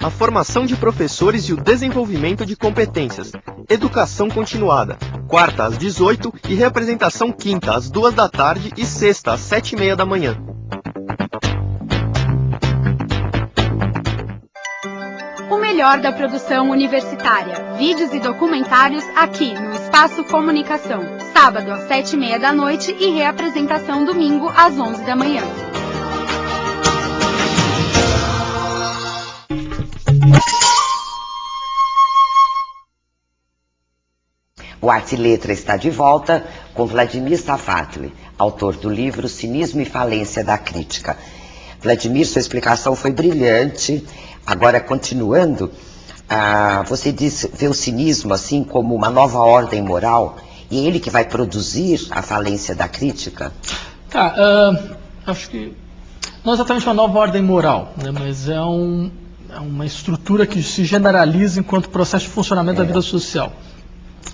a formação de professores e o desenvolvimento de competências. Educação continuada, quarta às 18 e reapresentação quinta às 2 da tarde e sexta às 7h30 da manhã. O melhor da produção universitária, vídeos e documentários aqui no Espaço Comunicação, sábado às 7h30 da noite e reapresentação domingo às 11 da manhã. O Arte e Letra está de volta com Vladimir Safatli, autor do livro Cinismo e Falência da Crítica. Vladimir, sua explicação foi brilhante. Agora, continuando, você vê o cinismo assim como uma nova ordem moral, e é ele que vai produzir a falência da crítica? Acho que não é exatamente uma nova ordem moral, né, mas é uma estrutura que se generaliza enquanto processo de funcionamento da vida social.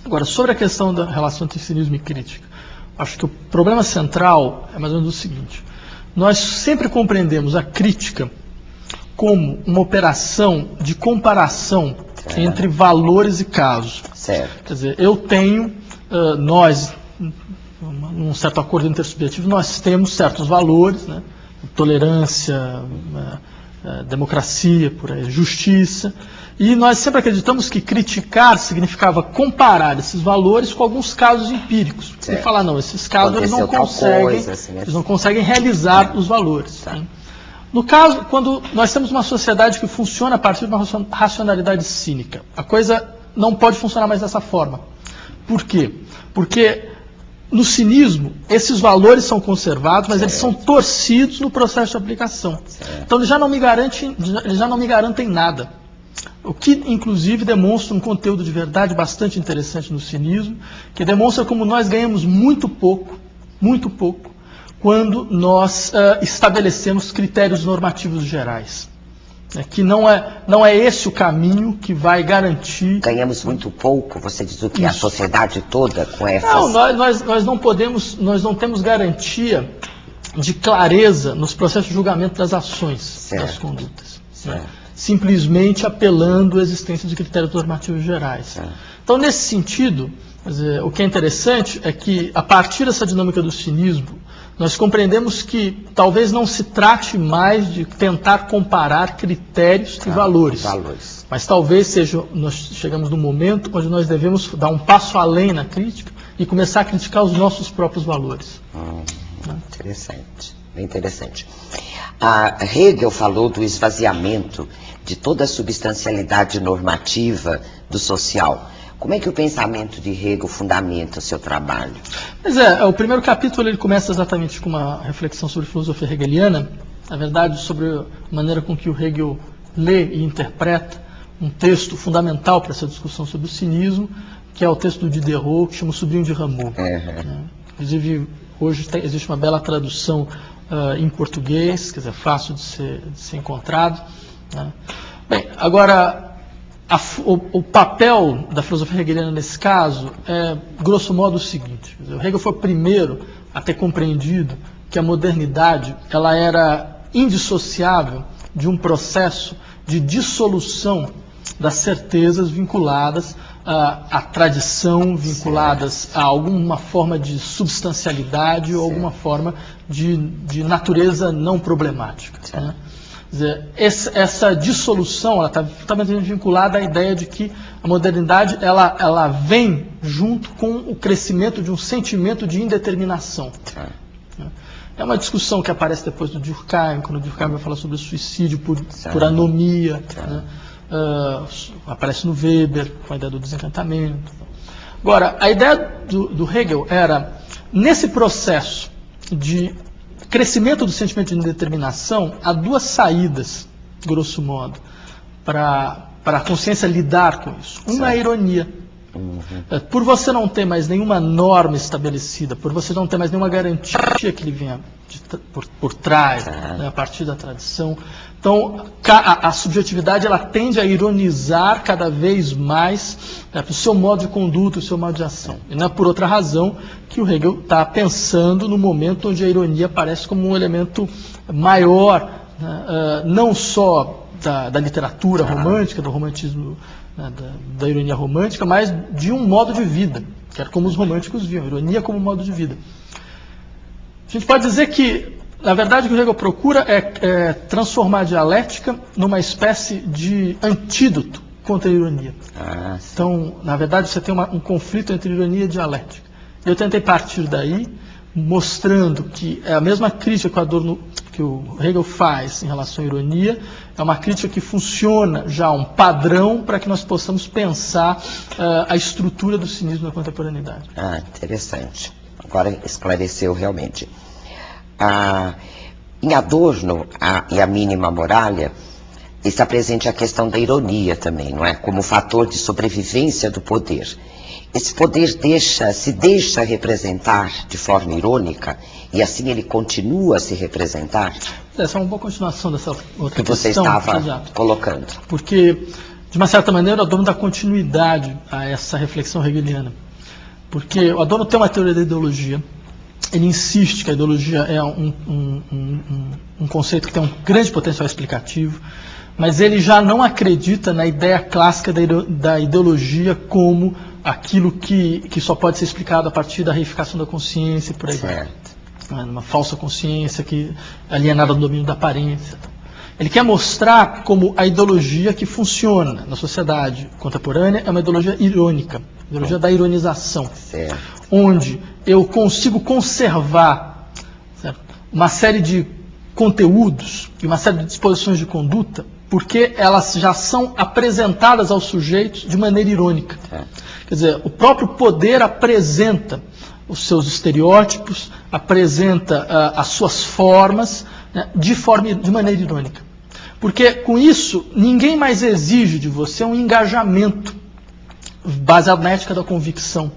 Agora, sobre a questão da relação entre cinismo e crítica, acho que o problema central é mais ou menos o seguinte: nós sempre compreendemos a crítica como uma operação de comparação entre valores e casos. Certo. Quer dizer, eu tenho, nós, num certo acordo intersubjetivo, nós temos certos valores, né? Tolerância, democracia, por aí, justiça, e nós sempre acreditamos que criticar significava comparar esses valores com alguns casos empíricos. E falar, não, esses casos eles não conseguem realizar os valores. Né? No caso, quando nós temos uma sociedade que funciona a partir de uma racionalidade cínica, a coisa não pode funcionar mais dessa forma. Por quê? Porque no cinismo, esses valores são conservados, mas eles são torcidos no processo de aplicação. Então eles já não me garantem nada. O que, inclusive, demonstra um conteúdo de verdade bastante interessante no cinismo, que demonstra como nós ganhamos muito pouco, quando nós estabelecemos critérios normativos gerais. Que não é esse o caminho que vai garantir... Ganhamos muito pouco, você diz o que? A sociedade toda com essas... Não, nós não temos garantia de clareza nos processos de julgamento das ações, das condutas. Né? Simplesmente apelando à existência de critérios normativos gerais. Então, nesse sentido, quer dizer, o que é interessante é que, a partir dessa dinâmica do cinismo, nós compreendemos que talvez não se trate mais de tentar comparar critérios e valores. Mas talvez nós chegamos num momento onde nós devemos dar um passo além na crítica e começar a criticar os nossos próprios valores. Interessante, bem interessante. Hegel falou do esvaziamento de toda a substancialidade normativa do social. Como é que o pensamento de Hegel fundamenta o seu trabalho? Pois o primeiro capítulo ele começa exatamente com uma reflexão sobre filosofia hegeliana, na verdade sobre a maneira com que o Hegel lê e interpreta um texto fundamental para essa discussão sobre o cinismo, que é o texto do Diderot, que chama O Sobrinho de Rameau. Inclusive, hoje existe uma bela tradução em português, quer dizer, fácil de ser encontrado. Né? Bem, agora... O papel da filosofia hegeliana nesse caso é, grosso modo, o seguinte: o Hegel foi o primeiro a ter compreendido que a modernidade ela era indissociável de um processo de dissolução das certezas vinculadas à tradição, vinculadas a alguma forma de substancialidade ou alguma forma de natureza não problemática. Né? Essa dissolução está totalmente vinculada à ideia de que a modernidade ela vem junto com o crescimento de um sentimento de indeterminação. É uma discussão que aparece depois do Durkheim, quando o Durkheim vai falar sobre o suicídio por anomia, né? Aparece no Weber, com a ideia do desencantamento. Agora, a ideia do Hegel era, nesse processo de crescimento do sentimento de indeterminação, há duas saídas, grosso modo, para a consciência lidar com isso. Uma é a ironia. Por você não ter mais nenhuma norma estabelecida, por você não ter mais nenhuma garantia que ele venha por trás, né, a partir da tradição. Então, a subjetividade ela tende a ironizar cada vez mais o seu modo de conduta, o seu modo de ação. E não é por outra razão que o Hegel está pensando no momento onde a ironia aparece como um elemento maior, né, não só da literatura romântica, do romantismo, né, da ironia romântica, mas de um modo de vida, que era como os românticos viam, ironia como modo de vida. A gente pode dizer que, na verdade, o que o Hegel procura é transformar a dialética numa espécie de antídoto contra a ironia. Então, na verdade, você tem um conflito entre ironia e dialética. Eu tentei partir daí, mostrando que é a mesma crítica que o Hegel faz em relação à ironia, é uma crítica que funciona já um padrão para que nós possamos pensar a estrutura do cinismo na contemporaneidade. Interessante. Agora esclareceu realmente. Em Adorno e a Mínima Moralia, está presente a questão da ironia também, não é? Como fator de sobrevivência do poder. Esse poder se deixa representar de forma irônica e assim ele continua a se representar? Essa é uma boa continuação dessa outra que você questão, estava colocando. Porque, de uma certa maneira, o Adorno dá continuidade a essa reflexão hegeliana. Porque o Adorno tem uma teoria da ideologia. Ele insiste que a ideologia é um conceito que tem um grande potencial explicativo, mas ele já não acredita na ideia clássica da ideologia como aquilo que só pode ser explicado a partir da reificação da consciência e por aí vai. Uma falsa consciência que alienada do domínio da aparência. Ele quer mostrar como a ideologia que funciona na sociedade contemporânea é uma ideologia irônica, ideologia da ironização, onde eu consigo conservar uma série de conteúdos e uma série de disposições de conduta porque elas já são apresentadas aos sujeitos de maneira irônica. Quer dizer, o próprio poder apresenta os seus estereótipos, apresenta as suas formas, né, de maneira irônica. Porque, com isso, ninguém mais exige de você um engajamento baseado na ética da convicção.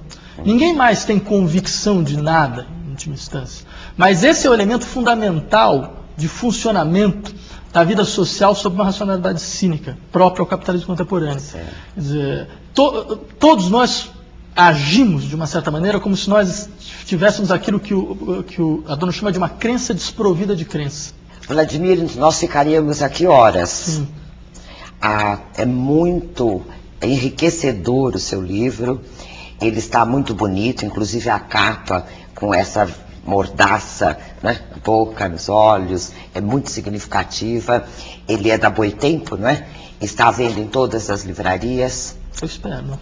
Ninguém mais tem convicção de nada, em última instância. Mas esse é o elemento fundamental de funcionamento da vida social sob uma racionalidade cínica, própria ao capitalismo contemporâneo. Quer dizer, todos nós agimos, de uma certa maneira, como se nós tivéssemos aquilo que o Adorno chama de uma crença desprovida de crença. Vladimir, nós ficaríamos aqui horas. É muito enriquecedor o seu livro, ele está muito bonito, inclusive a capa com essa mordaça, né, na boca, nos olhos, é muito significativa. Ele é da Boitempo, não é? Está à venda em todas as livrarias. Eu espero.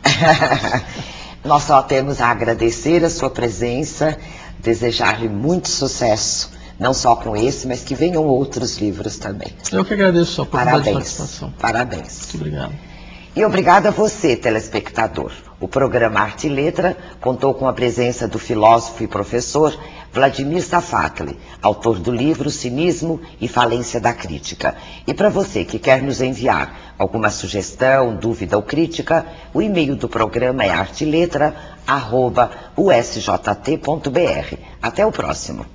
Nós só temos a agradecer a sua presença, desejar-lhe muito sucesso, não só com esse, mas que venham outros livros também. Eu que agradeço a oportunidade de participação. Parabéns. Muito obrigado. E obrigado a você, telespectador. O programa Arte e Letra contou com a presença do filósofo e professor Vladimir Safatli, autor do livro Cinismo e Falência da Crítica. E para você que quer nos enviar alguma sugestão, dúvida ou crítica, o e-mail do programa é arteletra@usjt.br. Até o próximo.